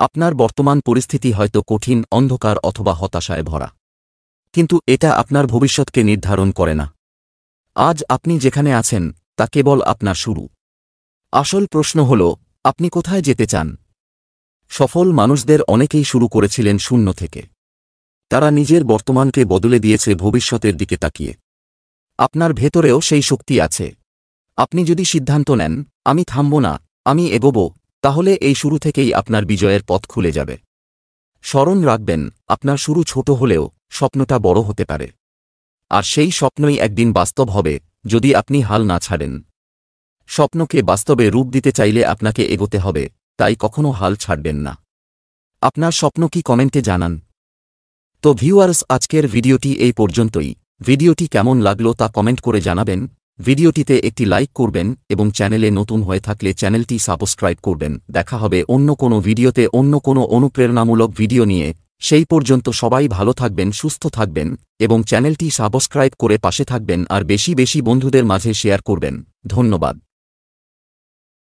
আপনার বর্তমান পরিস্থিতি হয়তো কঠিন, অন্ধকার অথবা হতাশায় ভরা, কিন্তু এটা আপনার ভবিষ্যৎকে নির্ধারণ করে না। আজ আপনি যেখানে আছেন তা কেবল আপনার শুরু। আসল প্রশ্ন হল, আপনি কোথায় যেতে চান? সফল মানুষদের অনেকেই শুরু করেছিলেন শূন্য থেকে। তারা নিজের বর্তমানকে বদলে দিয়েছে ভবিষ্যতের দিকে তাকিয়ে। আপনার ভেতরেও সেই শক্তি আছে। আপনি যদি সিদ্ধান্ত নেন, আমি থামব না, আমি এগোব, তাহলে এই শুরু থেকেই আপনার বিজয়ের পথ খুলে যাবে। স্মরণ রাখবেন, আপনার শুরু ছোট হলেও স্বপ্নটা বড় হতে পারে। আর সেই স্বপ্নই একদিন বাস্তব হবে, যদি আপনি হাল না ছাড়েন। স্বপ্নকে বাস্তবে রূপ দিতে চাইলে আপনাকে এগোতে হবে, তাই কখনো হাল ছাড়বেন না। আপনার স্বপ্ন কি কমেন্টে জানান। তো ভিউয়ার্স, আজকের ভিডিওটি এই পর্যন্তই। ভিডিওটি কেমন লাগলো তা কমেন্ট করে জানাবেন। ভিডিওটিতে একটি লাইক করবেন এবং চ্যানেলে নতুন হয়ে থাকলে চ্যানেলটি সাবস্ক্রাইব করবেন। দেখা হবে অন্য কোনো ভিডিওতে অন্য কোনো অনুপ্রেরণামূলক ভিডিও নিয়ে। সেই পর্যন্ত সবাই ভালো থাকবেন, সুস্থ থাকবেন এবং চ্যানেলটি সাবস্ক্রাইব করে পাশে থাকবেন আর বেশি বেশি বন্ধুদের মাঝে শেয়ার করবেন। ধন্যবাদ।